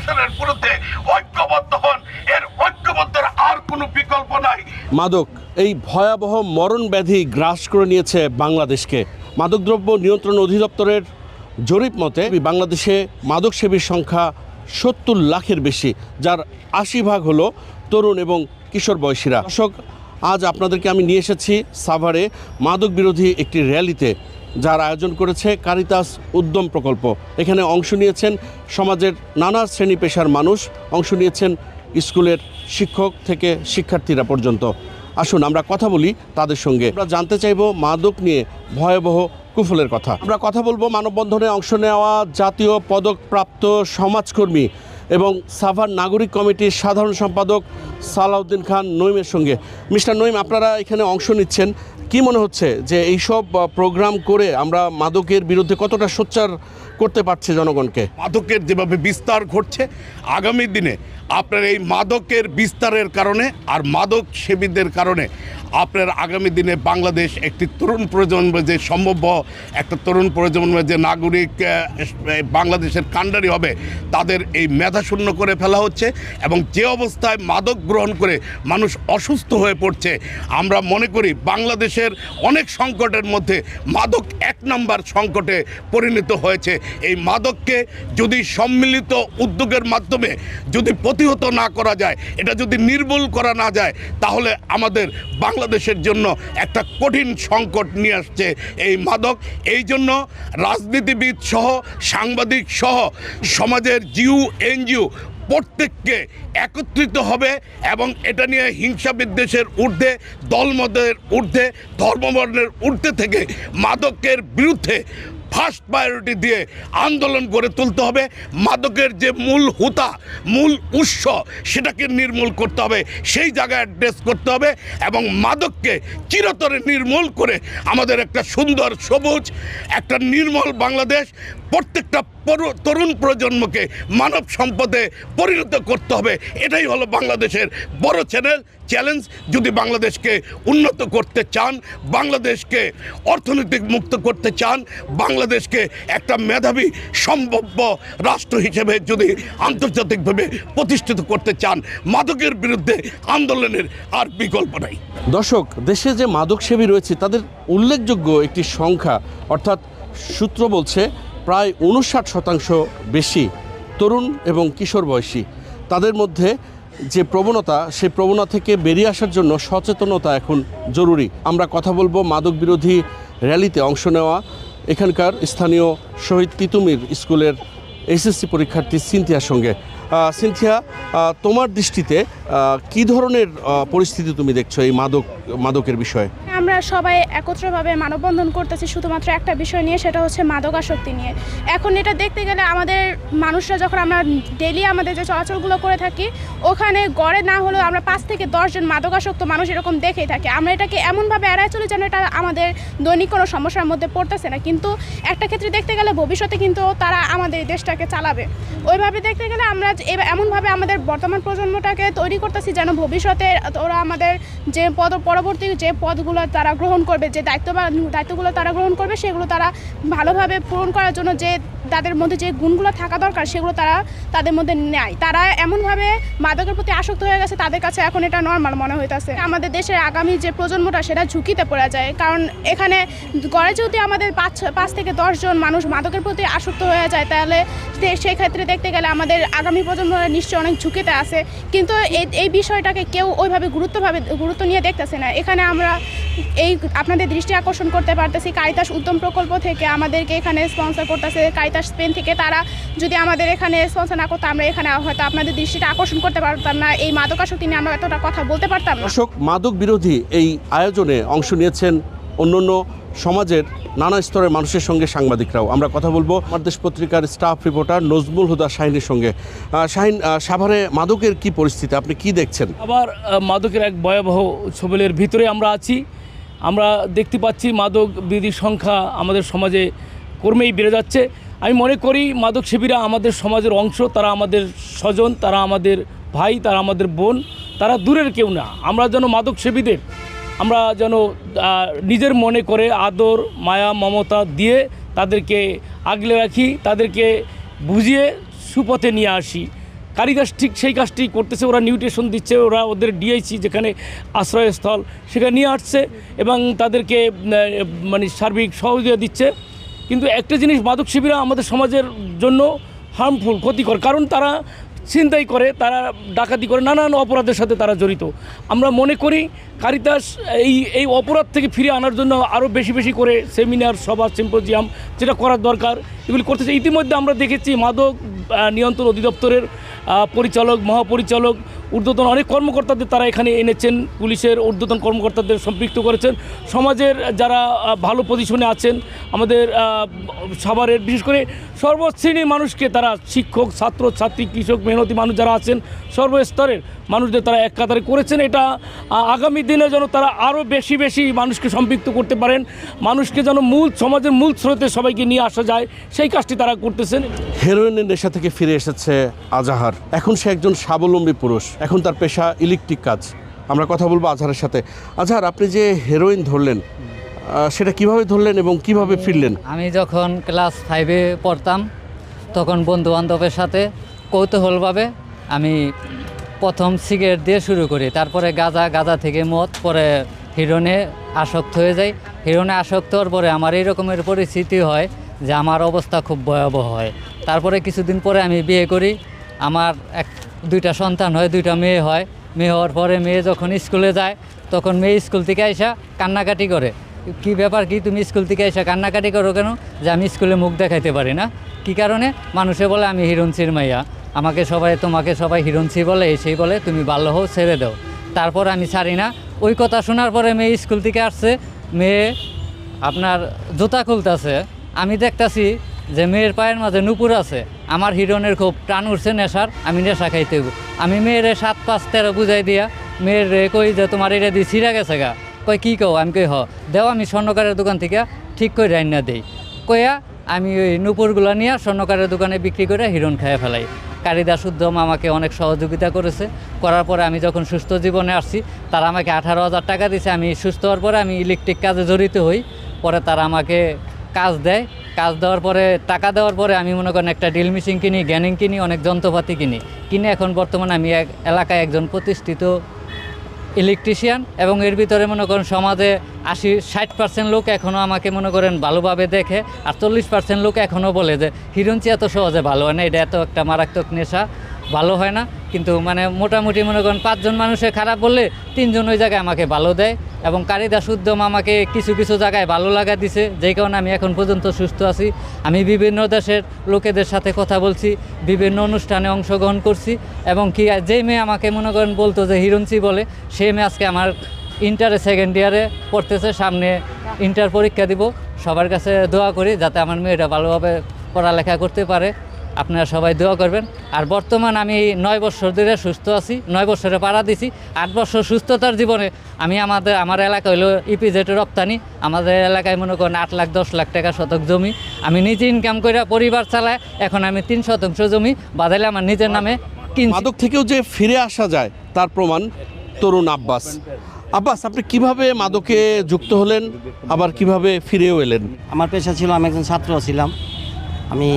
আগ্রাসনের বিরুদ্ধে ঐক্যবদ্ধ হন। এর ঐক্যবদ্ধের আর কোনো বিকল্প নাই। মাদক এই ভয়াবহ মরণ ব্যাধি গ্রাস করে নিয়েছে বাংলাদেশকে। মাদকদ্রব্য নিয়ন্ত্রণ অধিদপ্তরের জরিপ মতে বাংলাদেশে মাদক সেবীর সংখ্যা ৭০ লাখের বেশি, যার ৮০% হলো তরুণ এবং কিশোর বয়সীরা। দর্শক, আজ আপনাদেরকে আমি নিয়ে এসেছি সাভারে মাদক বিরোধী একটি র্যালিতে, যার আয়োজন করেছে কারিতাস উদ্যম প্রকল্প। এখানে অংশ নিয়েছেন সমাজের নানা শ্রেণী পেশার মানুষ, অংশ নিয়েছেন স্কুলের শিক্ষক থেকে শিক্ষার্থীরা পর্যন্ত। আসুন আমরা কথা বলি তাদের সঙ্গে। আমরা জানতে চাইব মাদক নিয়ে ভয়াবহ কুফলের কথা। আমরা কথা বলবো মানববন্ধনে অংশ নেওয়া জাতীয় পদকপ্রাপ্ত সমাজকর্মী এবং সাভার নাগরিক কমিটির সাধারণ সম্পাদক সালাউদ্দিন খান নঈমের সঙ্গে। মিস্টার নঈম, আপনারা এখানে অংশ নিচ্ছেন, কি মনে হচ্ছে যে এইসব প্রোগ্রাম করে আমরা মাদকের বিরুদ্ধে কতটা সোচ্চার করতে পারছে জনগণকে? মাদকের যেভাবে বিস্তার ঘটছে, আগামী দিনে আপনার এই মাদকের বিস্তারের কারণে আর মাদক সেবীদের কারণে আপনার আগামী দিনে বাংলাদেশ একটি তরুণ প্রজন্ম, যে সম্ভাব্য একটা তরুণ প্রজন্ম যে নাগরিক বাংলাদেশের কাণ্ডারি হবে, তাদের এই মেধাশূন্য করে ফেলা হচ্ছে। এবং যে অবস্থায় মাদক গ্রহণ করে মানুষ অসুস্থ হয়ে পড়ছে, আমরা মনে করি বাংলাদেশের অনেক সংকটের মধ্যে মাদক ১ নম্বর সংকটে পরিণত হয়েছে। এই মাদককে যদি সম্মিলিত উদ্যোগের মাধ্যমে যদি প্রতিহত না করা যায়, এটা যদি নির্মূল করা না যায়, তাহলে আমাদের বাংলাদেশের জন্য একটা কঠিন সংকট নিয়ে আসছে এই মাদক। এই জন্য রাজনীতিবিদ সহ, সাংবাদিক সহ, সমাজের জিও এনজিও প্রত্যেককে একত্রিত হবে এবং এটা নিয়ে হিংসা বিদ্বেষের ঊর্ধ্বে, দলমতের ঊর্ধ্বে, ধর্মবর্ণের ঊর্ধ্বে থেকে মাদকের বিরুদ্ধে ফার্স্ট প্রায়োরিটি দিয়ে আন্দোলন করে তুলতে হবে। মাদকের যে মূল হুতা, মূল উৎস, সেটাকে নির্মূল করতে হবে, সেই জায়গায় অ্যাড্রেস করতে হবে এবং মাদককে চিরতরে নির্মূল করে আমাদের একটা সুন্দর সবুজ একটা নির্মল বাংলাদেশ, প্রত্যেকটা তরুণ প্রজন্মকে মানব সম্পদে পরিণত করতে হবে। এটাই হলো বাংলাদেশের বড় চ্যালেঞ্জ। যদি বাংলাদেশকে উন্নত করতে চান, বাংলাদেশকে অর্থনৈতিক মুক্ত করতে চান, বাংলাদেশকে একটা মেধাবী সম্ভাব্য রাষ্ট্র হিসেবে যদি আন্তর্জাতিকভাবে প্রতিষ্ঠিত করতে চান, মাদকের বিরুদ্ধে আন্দোলনের আর বিকল্প নাই। দর্শক, দেশে যে মাদক সেবী রয়েছে তাদের উল্লেখযোগ্য একটি সংখ্যা, অর্থাৎ সূত্র বলছে প্রায় 59% বেশি তরুণ এবং কিশোর বয়সী। তাদের মধ্যে যে প্রবণতা, সেই প্রবণতা থেকে বেরিয়ে আসার জন্য সচেতনতা এখন জরুরি। আমরা কথা বলবো মাদক বিরোধী র্যালিতে অংশ নেওয়া এখানকার স্থানীয় শহীদ তিতুমির স্কুলের এসএসসি পরীক্ষার্থী সিনথিয়ার সঙ্গে। সিনথিয়া, তোমার দৃষ্টিতে কি ধরনের পরিস্থিতি তুমি দেখছো এই মাদকের বিষয়ে? আমরা সবাই একত্রভাবে মানববন্ধন করতেছি শুধুমাত্র একটা বিষয় নিয়ে, সেটা হচ্ছে মাদকাসক্তি নিয়ে। এখন এটা দেখতে গেলে আমাদের মানুষরা, যখন আমরা ডেলি আমাদের যে চলাচলগুলো করে থাকি, ওখানে গড়ে না হলেও আমরা 5 থেকে 10 জন মাদকাসক্ত মানুষ এরকম দেখেই থাকি। আমরা এটাকে এমনভাবে এড়াই চলি যেন এটা আমাদের দৈনিক কোনো সমস্যার মধ্যে পড়তেছে না, কিন্তু একটা ক্ষেত্রে দেখতে গেলে ভবিষ্যতে কিন্তু তারা আমাদের দেশটাকে চালাবে। ওইভাবে দেখতে গেলে আমরা এমনভাবে আমাদের বর্তমান প্রজন্মটাকে তৈরি করতেছি যেন ভবিষ্যতে ওরা আমাদের যে পরবর্তী যে পদগুলো তারা গ্রহণ করবে, যে দায়িত্বগুলো তারা গ্রহণ করবে, সেগুলো তারা ভালোভাবে পূরণ করার জন্য যে তাদের মধ্যে যে গুণগুলো থাকা দরকার সেগুলো তারা তাদের মধ্যে নেয়। তারা এমনভাবে মাদকের প্রতি আসক্ত হয়ে গেছে, তাদের কাছে এখন এটা নর্মাল মনে হইতেছে। আমাদের দেশের আগামী যে প্রজন্মটা, সেটা ঝুঁকিতে পড়ে যায়। কারণ এখানে গড়ে যদি আমাদের 5 থেকে 10 জন মানুষ মাদকের প্রতি আসক্ত হয়ে যায়, তাহলে সেই ক্ষেত্রে দেখতে গেলে আমাদের আগামী প্রজন্মরা নিশ্চয়ই অনেক ঝুঁকিতে আছে। কিন্তু এই বিষয়টাকে কেউ ওইভাবে গুরুত্ব নিয়ে দেখতেছে না। এখানে আমরা আপনাদের দৃষ্টি আকর্ষণ করতে পারতেছি, কারিতাস উদ্যম প্রকল্প থেকে আমাদেরকে এখানে স্পন্সর করতেছে, কারিতাস স্পেন থেকে। তারা যদি আমাদের এখানে স্পন্সর না করতো, আমরা এখানে হয়তো আপনাদের দৃষ্টিটা আকর্ষণ করতে পারতাম না, এই মাদকাসক্তি নিয়ে আমরা এতটা কথা বলতে পারতাম না। দর্শক, মাদক বিরোধী এই আয়োজনে অংশ নিয়েছেন অন্যান্য সমাজের নানা স্তরের মানুষের সঙ্গে সাংবাদিকরাও। আমরা কথা বলবো আমার দেশ পত্রিকার স্টাফ রিপোর্টার নজমুল হুদা শাহিনের সঙ্গে। শাহিন, সাভারে মাদকের কি পরিস্থিতি, আপনি কি দেখছেন? আবার মাদকের এক ভয়াবহ ছবিলের ভিতরে আমরা আছি। আমরা দেখতে পাচ্ছি মাদক বিরোধীর সংখ্যা আমাদের সমাজে ক্রমেই বেড়ে যাচ্ছে। আমি মনে করি মাদক সেবীরা আমাদের সমাজের অংশ, তারা আমাদের স্বজন, তারা আমাদের ভাই, তারা আমাদের বোন, তারা দূরের কেউ না। আমরা যেন মাদক সেবীদের আমরা যেন নিজের মনে করে আদর, মায়া, মমতা দিয়ে তাদেরকে আগলে রাখি, তাদেরকে বুঝিয়ে সুপথে নিয়ে আসি। কারিদাস ঠিক সেই কাজটি করতেছে, ওরা নিউট্রিশন দিচ্ছে, ওরা ওদের ডিআইসি যেখানে আশ্রয়স্থল সেখানে নিয়ে আসছে এবং তাদেরকে মানে সার্বিক সহযোগিতা দিচ্ছে। কিন্তু একটা জিনিস, মাদক সেবীরা আমাদের সমাজের জন্য হার্মফুল, ক্ষতিকর, কারণ তারা ছিনতাই করে, তারা ডাকাতি করে, নানান অপরাধের সাথে তারা জড়িত। আমরা মনে করি কারিতাস এই অপরাধ থেকে ফিরে আনার জন্য আরও বেশি বেশি করে সেমিনার, সভা, সিম্পোজিয়াম যেটা করার দরকার এগুলি করতেছে। ইতিমধ্যে আমরা দেখেছি মাদক নিয়ন্ত্রণ অধিদপ্তরের পরিচালক, মহাপরিচালক, ঊর্ধ্বতন অনেক কর্মকর্তাদের তারা এখানে এনেছেন, পুলিশের ঊর্ধ্বতন কর্মকর্তাদের সম্পৃক্ত করেছেন। সমাজের যারা ভালো পজিশনে আছেন, আমাদের সাভারের বিশেষ করে সর্বশ্রেণীর মানুষকে তারা, শিক্ষক, ছাত্র ছাত্রী, কৃষক, মেহনতি মানুষ যারা আছেন, সর্বস্তরের মানুষদের তারা এক কাতারে করেছেন। এটা আগামী দিনে যেন তারা আরও বেশি বেশি মানুষকে সম্পৃক্ত করতে পারেন, মানুষকে যেন সমাজের মূল স্রোতে সবাইকে নিয়ে আসা যায়, সেই কাজটি তারা করতেছেন। হেরোইনের নেশা থেকে ফিরে এসেছে আজাহার। এখন সে একজন স্বাবলম্বী পুরুষ, এখন তার পেশা ইলেকট্রিক কাজ। আমরা কথা বলবো আজহারের সাথে। আজহার, আপনি যে হেরোইন ধরলেন সেটা কিভাবে ধরলেন এবং কিভাবে ফিরলেন? আমি যখন ক্লাস 5-এ পড়তাম তখন বন্ধু বান্ধবের সাথে কৌতূহলভাবে আমি প্রথম সিগারেট দিয়ে শুরু করি, তারপরে গাঁজা থেকে মদ, পরে হিরোইনে আসক্ত হয়ে যাই। হিরোইনে আসক্ত হওয়ার পরে আমার এই রকমের পরিস্থিতি হয় যে আমার অবস্থা খুব ভয়াবহ হয়। তারপরে কিছুদিন পরে আমি বিয়ে করি, আমার 2টা সন্তান হয়, 2টা মেয়ে হয়। মেয়ে হওয়ার পরে মেয়ে যখন স্কুলে যায় তখন মেয়ে স্কুল থেকে আইসা কান্নাকাটি করে, কি ব্যাপার, কি তুমি স্কুল থেকে আইসা কান্নাকাটি করো কেন? যে আমি স্কুলে মুখ দেখাইতে পারি না। কি কারণে? মানুষে বলে আমি হিরোইনসির মাইয়া, তোমাকে সবাই হিরোইনসি বলে, সেই বলে, তুমি ভালো হও, ছেড়ে দাও। তারপর আমি ছাড়ি না। ওই কথা শোনার পরে মেয়ে স্কুল থেকে আসছে, মেয়ে আপনার জুতা খুলতেছে, আমি দেখতাছি যে মেয়ের পায়ের মাঝে নুপুর আছে। আমার হিরোইনের খুব টান উঠছে নেশার, আমি নেশা খাইতে। আমি মেয়েরে 7, 5, 13 বুঝাই দিয়া মেয়ের কই যে তোমার এটা দিয়ে ছিঁড়া গেছে গা। কই কী কও? আমি কই দেও, আমি স্বর্ণকারের দোকান থেকে ঠিক করে রান্না দেই। কইয়া আমি ওই নুপুরগুলো নিয়ে স্বর্ণকারের দোকানে বিক্রি করে হিরোইন খাইয়ে ফেলাই। কারিদাস উদ্যম আমাকে অনেক সহযোগিতা করেছে। করার পরে আমি যখন সুস্থ জীবনে আসছি, তারা আমাকে 18,000 টাকা দিয়েছে। আমি সুস্থ হওয়ার পরে আমি ইলেকট্রিক কাজে জড়িত হই। পরে তারা আমাকে কাজ দেয়। কাজ দেওয়ার পরে, টাকা দেওয়ার পরে আমি মনে করেন একটা ড্রিল মেশিন কিনি, গ্যানিং কিনি, অনেক যন্ত্রপাতি কিনে এখন বর্তমানে আমি এলাকায় একজন প্রতিষ্ঠিত ইলেকট্রিশিয়ান। এবং এর ভিতরে মনে করেন সমাজে 60% লোক এখনও আমাকে মনে করেন ভালোভাবে দেখে, আর 40% লোক এখনও বলে যে হিরোইনসি এত সহজে ভালো হয় না, এটা এত একটা মারাত্মক নেশা, ভালো হয় না। কিন্তু মানে মোটামুটি মনে করেন 5 জন মানুষের খারাপ বললে 3 জন ওই জায়গায় আমাকে ভালো দেয়। এবং কারিদাস উদ্যম আমাকে কিছু কিছু জায়গায় ভালো লাগা দিছে, যেই কারণে আমি এখন পর্যন্ত সুস্থ আছি। আমি বিভিন্ন দেশের লোকেদের সাথে কথা বলছি, বিভিন্ন অনুষ্ঠানে অংশগ্রহণ করছি। এবং কি যেই মেয়ে আমাকে মনে করেন বলতো যে হিরোইনসি বলে, সেই মেয়ে আজকে আমার ইন্টারে 2nd ইয়ারে পড়তেছে, সামনে ইন্টার পরীক্ষা দিব। সবার কাছে দোয়া করি যাতে আমার মেয়েটা ভালোভাবে পড়ালেখা করতে পারে। আপনারা সবাই দোয়া করবেন। আর বর্তমান আমি 9 বছর ধরে সুস্থ আছি, 9 বছরে পাড়া দিছি। 8 বছর সুস্থতার জীবনে আমি আমার এলাকা হলো ইপিজেড রপ্তানি। আমাদের এলাকায় মনে করেন 8 লাখ 10 লাখ টাকা শতক জমি, আমি নিজে ইনকাম করে পরিবার চালায়। এখন আমি 3 শতাংশ জমি বাদাইলে আমার নিজের নামে কিনছি। মাদক থেকেও যে ফিরে আসা যায় তার প্রমাণ তরুণ আব্বাস। আব্বাস, আপনি কিভাবে মাদকে যুক্ত হলেন, আবার কিভাবে ফিরেও এলেন? আমার পেশা ছিল, আমি একজন ছাত্র ছিলাম। আমি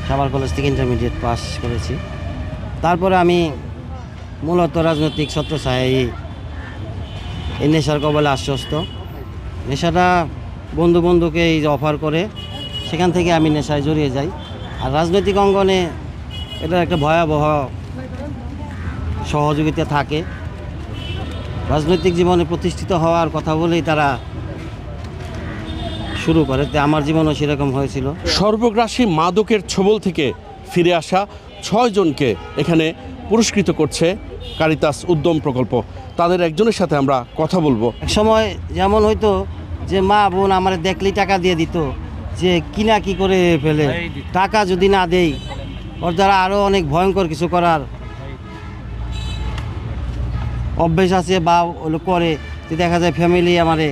সাভার কলেজ থেকে ইন্টারমিডিয়েট পাস করেছি। তারপরে আমি মূলত রাজনৈতিক ছত্রছায়ায় এই নেশার কবলে আশ্বস্ত। নেশাটা বন্ধুকে এই যে অফার করে, সেখান থেকে আমি নেশায় জড়িয়ে যাই। আর রাজনৈতিক অঙ্গনে এটা একটা ভয়াবহ সহযোগিতা থাকে। রাজনৈতিক জীবনে প্রতিষ্ঠিত হওয়ার কথা বলেই তারা শুরু করে, তো আমার জীবনও সেরকম হয়েছিল। সর্বগ্রাসী মাদকের ছোবল থেকে ফিরে আসা 6 জনকে এখানে পুরস্কৃত করছে কারিতাস উদ্যম প্রকল্প। তাদের একজনের সাথে আমরা কথা বলবো। এক সময় যেমন হয়তো যে মা বোন আমার দেখলেই টাকা দিয়ে দিত, যে কিনা কি করে ফেলে, টাকা যদি না দেই ওর দ্বারা আরও অনেক ভয়ঙ্কর কিছু করার অভ্যেস আছে বা ওগুলো করে। যে দেখা যায় ফ্যামিলি আমারে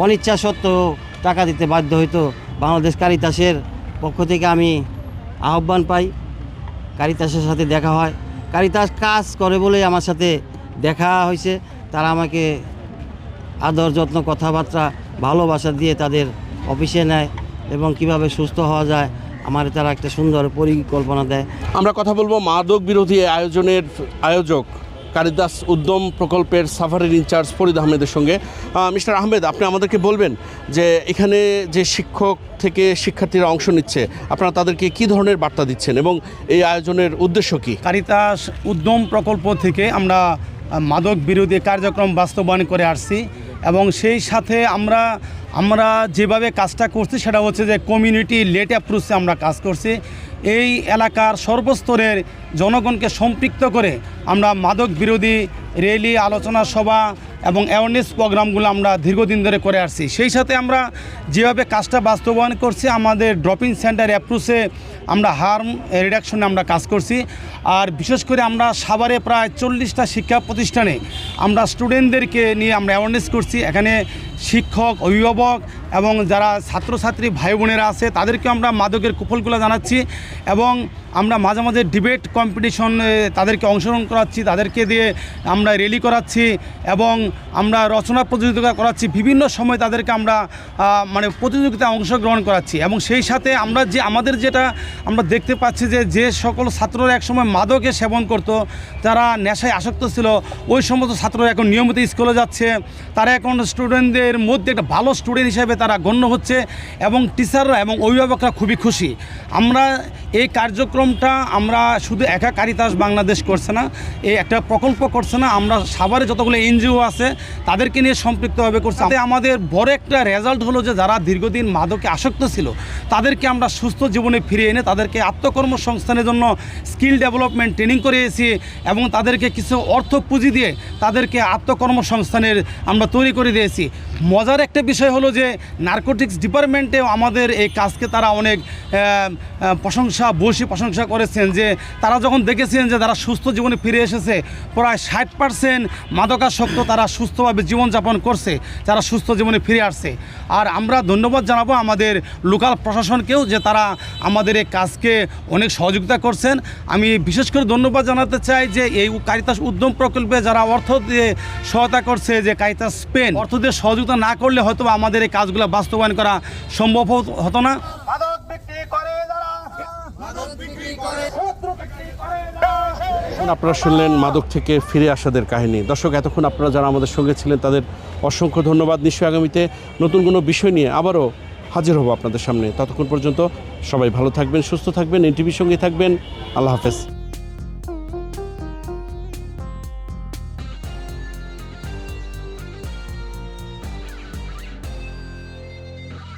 অনিচ্ছা সত্ত্বেও টাকা দিতে বাধ্য হইতো। বাংলাদেশ কারিতাসের পক্ষ থেকে আমি আহ্বান পাই, কারিতাসের সাথে দেখা হয়। কারিতাস কাজ করে বলেই আমার সাথে দেখা হয়েছে। তারা আমাকে আদর যত্ন, কথাবার্তা, ভালোবাসা দিয়ে তাদের অফিসে নেয় এবং কিভাবে সুস্থ হওয়া যায় আমার তারা একটা সুন্দর পরিকল্পনা দেয়। আমরা কথা বলবো মাদক বিরোধী আয়োজনের আয়োজক কারিতাস উদ্যম প্রকল্পের সাফারের ইনচার্জ ফরিদ আহমেদের সঙ্গে। মিস্টার আহমেদ, আপনি আমাদেরকে বলবেন যে এখানে যে শিক্ষক থেকে শিক্ষার্থীরা অংশ নিচ্ছে, আপনারা তাদেরকে কী ধরনের বার্তা দিচ্ছেন এবং এই আয়োজনের উদ্দেশ্য কী? কারিতাস উদ্যম প্রকল্প থেকে আমরা মাদক বিরোধী কার্যক্রম বাস্তবায়ন করে আসছি এবং সেই সাথে আমরা যেভাবে কাজটা করছি সেটা হচ্ছে যে কমিউনিটি লেট অ্যাপ্রোচে আমরা কাজ করছি। এই এলাকার সর্বস্তরের জনগণকে সম্পৃক্ত করে আমরা মাদক বিরোধী র্যালি, আলোচনা সভা এবং অ্যাওয়ারনেস প্রোগ্রামগুলো আমরা দীর্ঘদিন ধরে করে আসছি। সেই সাথে আমরা যেভাবে কাজটা বাস্তবায়ন করছি, আমাদের ড্রপিং সেন্টার অ্যাপ্রোচে আমরা হার্ম রিডাকশনে আমরা কাজ করছি। আর বিশেষ করে আমরা সাভারে প্রায় 40টা শিক্ষা প্রতিষ্ঠানে আমরা স্টুডেন্টদেরকে নিয়ে আমরা অ্যাওয়ারনেস করছি। এখানে শিক্ষক, অভিভাবক এবং যারা ছাত্রছাত্রী ভাই বোনেরা আছে তাদেরকে আমরা মাদকের কুফলগুলো জানাচ্ছি এবং আমরা মাঝে মাঝে ডিবেট কম্পিটিশন তাদেরকে অংশগ্রহণ করাচ্ছি, তাদেরকে দিয়ে আমরা র্যালি করাচ্ছি এবং আমরা রচনা প্রতিযোগিতা করাচ্ছি। বিভিন্ন সময় তাদেরকে আমরা প্রতিযোগিতায় অংশগ্রহণ করাচ্ছি এবং সেই সাথে আমাদের যেটা আমরা দেখতে পাচ্ছি যে সকল ছাত্ররা একসময় মাদকে সেবন করত, যারা নেশায় আসক্ত ছিল, ওই সমস্ত ছাত্ররা এখন নিয়মিত স্কুলে যাচ্ছে। তারা এখন স্টুডেন্টদের মধ্যে একটা ভালো স্টুডেন্ট হিসেবে তারা গণ্য হচ্ছে এবং টিচাররা এবং অভিভাবকরা খুবই খুশি। আমরা এই কার্যক্রমটা আমরা শুধু একা কারিতাস বাংলাদেশ করছে না, এই একটা প্রকল্প করছে না, আমরা সাভারে যতগুলো এনজিও আছে তাদেরকে নিয়ে সম্পৃক্তভাবে করছি। তাতে আমাদের বড় একটা রেজাল্ট হলো যে যারা দীর্ঘদিন মাদকে আসক্ত ছিল তাদেরকে আমরা সুস্থ জীবনে ফিরিয়ে এনে তাদেরকে আত্মকর্মসংস্থানের জন্য স্কিল ডেভেলপমেন্ট ট্রেনিং করিয়েছি এবং তাদেরকে কিছু অর্থ পুঁজি দিয়ে তাদেরকে আত্মকর্মসংস্থানের আমরা তৈরি করে দিয়েছি। মজার একটা বিষয় হলো যে নারকোটিক্স ডিপার্টমেন্টেও আমাদের এই কাজকে তারা অনেক প্রশংসা করেছেন যে তারা যখন দেখেছেন যে তারা সুস্থ জীবনে ফিরে এসেছে, প্রায় 60% মাদকাসক্ত তারা সুস্থভাবে জীবনযাপন করছে, যারা সুস্থ জীবনে ফিরে আসছে। আর আমরা ধন্যবাদ জানাবো আমাদের লোকাল প্রশাসনকেও যে তারা আমাদের এই কাজকে অনেক সহযোগিতা করছেন। আমি বিশেষ করে ধন্যবাদ জানাতে চাই যে এই কারিতাস উদ্যম প্রকল্পে যারা অর্থ দিয়ে সহায়তা করছে, যে কারিতাস স্পেন অর্থ দিয়ে সহযোগিতা না করলে হয়তো আমাদের এই কাজগুলো বাস্তবায়ন করা সম্ভব হতো না। আপনারা শুনলেন মাদক থেকে ফিরে আসাদের কাহিনী। দর্শক, এতক্ষণ আপনারা যারা আমাদের সঙ্গে ছিলেন তাদের অসংখ্য ধন্যবাদ। নিশ্চয়ই আগামীতে নতুন কোনো বিষয় নিয়ে আবারও হাজির হব আপনাদের সামনে। ততক্ষণ পর্যন্ত সবাই ভালো থাকবেন, সুস্থ থাকবেন, এনটিভির সঙ্গে থাকবেন। আল্লাহ হাফেজ।